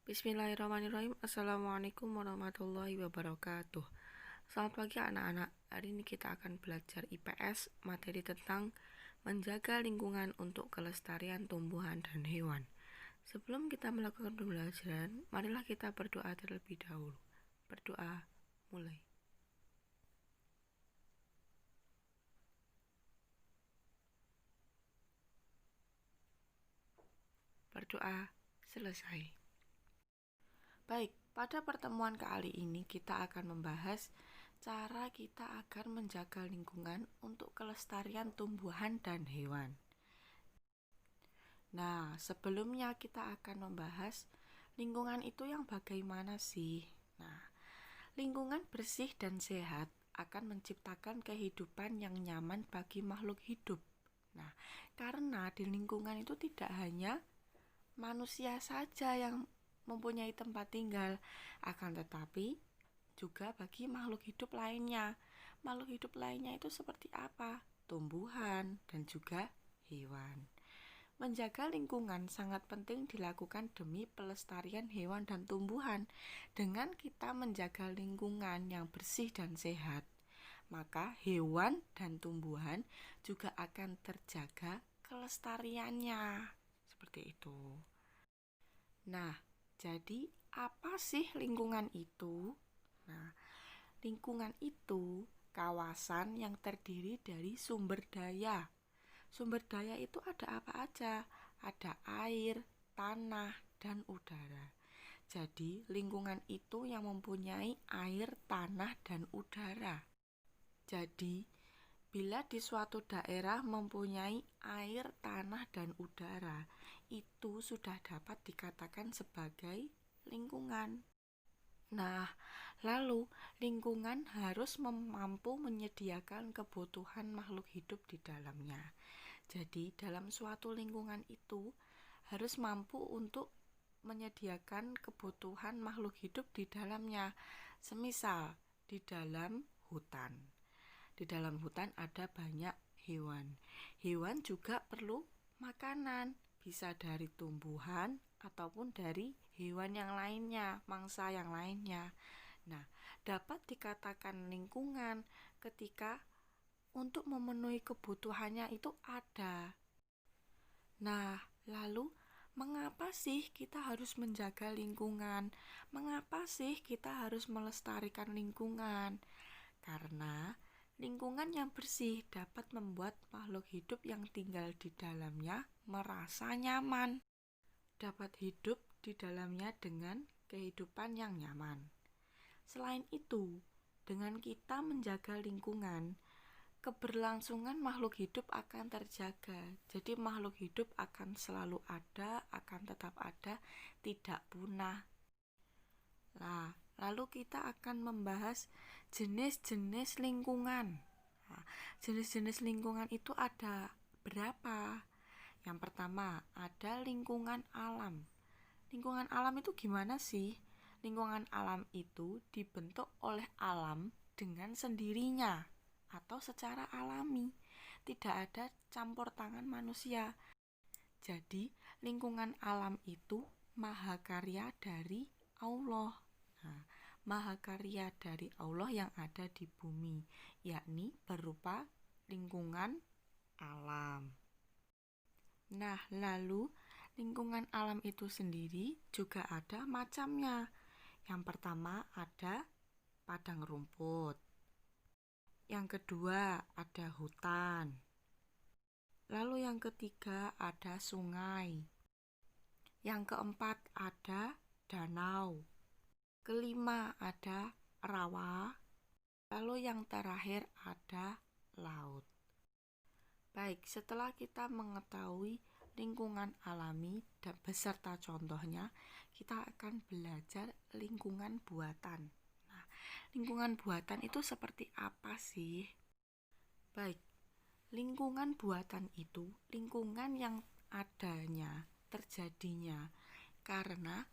Bismillahirrahmanirrahim. Assalamualaikum warahmatullahi wabarakatuh. Selamat pagi anak-anak. Hari ini kita akan belajar IPS, materi tentang menjaga lingkungan untuk kelestarian tumbuhan dan hewan. Sebelum kita melakukan pembelajaran, marilah kita berdoa terlebih dahulu. Berdoa, mulai. Berdoa, selesai. Baik, pada pertemuan kali ini kita akan membahas cara kita agar menjaga lingkungan untuk kelestarian tumbuhan dan hewan. Nah, sebelumnya kita akan membahas lingkungan itu yang bagaimana sih? Nah, lingkungan bersih dan sehat akan menciptakan kehidupan yang nyaman bagi makhluk hidup. Nah, karena di lingkungan itu tidak hanya manusia saja yang mempunyai tempat tinggal, akan tetapi juga bagi makhluk hidup lainnya. Makhluk hidup lainnya itu seperti apa? Tumbuhan dan juga hewan. Menjaga lingkungan sangat penting dilakukan demi pelestarian hewan dan tumbuhan. Dengan kita menjaga lingkungan yang bersih dan sehat, maka hewan dan tumbuhan juga akan terjaga kelestariannya. Seperti itu. Nah, jadi apa sih lingkungan itu? Nah, lingkungan itu kawasan yang terdiri dari sumber daya. Sumber daya itu ada apa aja? Ada air, tanah, dan udara. Jadi, lingkungan itu yang mempunyai air, tanah, dan udara. Jadi, bila di suatu daerah mempunyai air, tanah, dan udara, itu sudah dapat dikatakan sebagai lingkungan. Nah, lalu lingkungan harus mampu menyediakan kebutuhan makhluk hidup di dalamnya. Jadi, dalam suatu lingkungan itu harus mampu untuk menyediakan kebutuhan makhluk hidup di dalamnya. Semisal di dalam hutan. Di dalam hutan ada banyak hewan. Hewan juga perlu makanan, bisa dari tumbuhan ataupun dari hewan yang lainnya, mangsa yang lainnya. Nah, dapat dikatakan lingkungan ketika untuk memenuhi kebutuhannya itu ada. Nah, lalu mengapa sih kita harus menjaga lingkungan? Mengapa sih kita harus melestarikan lingkungan? Karena lingkungan yang bersih dapat membuat makhluk hidup yang tinggal di dalamnya merasa nyaman, dapat hidup di dalamnya dengan kehidupan yang nyaman. Selain itu, dengan kita menjaga lingkungan, keberlangsungan makhluk hidup akan terjaga. Jadi makhluk hidup akan selalu ada, akan tetap ada, tidak punah. Nah, lalu kita akan membahas jenis-jenis lingkungan. Nah, jenis-jenis lingkungan itu ada berapa? Yang pertama, ada lingkungan alam. Lingkungan alam itu gimana sih? Lingkungan alam itu dibentuk oleh alam dengan sendirinya atau secara alami. Tidak ada campur tangan manusia. Jadi, lingkungan alam itu mahakarya dari Allah. Nah, mahakarya dari Allah yang ada di bumi, yakni berupa lingkungan alam. Nah, lalu lingkungan alam itu sendiri juga ada macamnya. Yang pertama ada padang rumput. Yang kedua ada hutan. Lalu yang ketiga ada sungai. Yang keempat ada danau. Kelima ada rawa. Lalu yang terakhir ada laut. Baik, setelah kita mengetahui lingkungan alami dan beserta contohnya, kita akan belajar lingkungan buatan. Nah, lingkungan buatan itu seperti apa sih? Baik, lingkungan buatan itu lingkungan yang terjadinya karena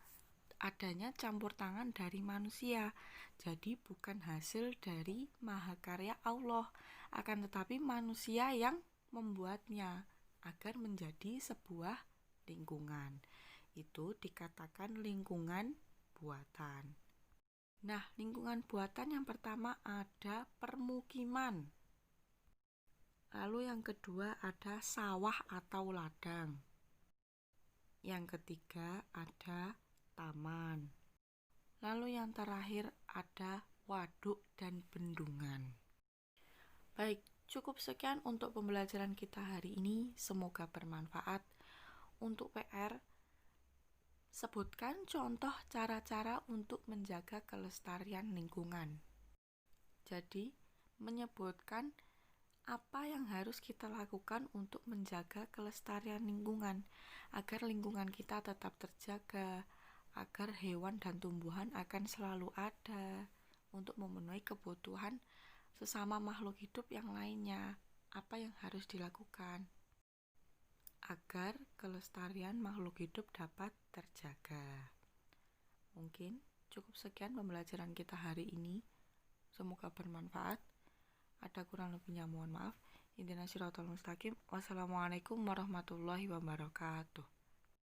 adanya campur tangan dari manusia. Jadi bukan hasil dari mahakarya Allah, akan tetapi manusia yang membuatnya agar menjadi sebuah lingkungan. itu dikatakan lingkungan buatan. Nah, lingkungan buatan yang pertama ada permukiman. Lalu yang kedua ada sawah atau ladang. Yang ketiga ada taman. Lalu yang terakhir ada waduk dan bendungan. Baik, cukup sekian untuk pembelajaran kita hari ini. Semoga bermanfaat. Untuk PR, sebutkan contoh cara-cara untuk menjaga kelestarian lingkungan. Jadi, menyebutkan apa yang harus kita lakukan untuk menjaga kelestarian lingkungan agar lingkungan kita tetap terjaga, agar hewan dan tumbuhan akan selalu ada untuk memenuhi kebutuhan sesama makhluk hidup yang lainnya. Apa yang harus dilakukan agar kelestarian makhluk hidup dapat terjaga? Mungkin cukup sekian pembelajaran kita hari ini. Semoga bermanfaat. Ada kurang lebihnya mohon maaf. Ihdinas siratal mustaqim. Wassalamualaikum warahmatullahi wabarakatuh.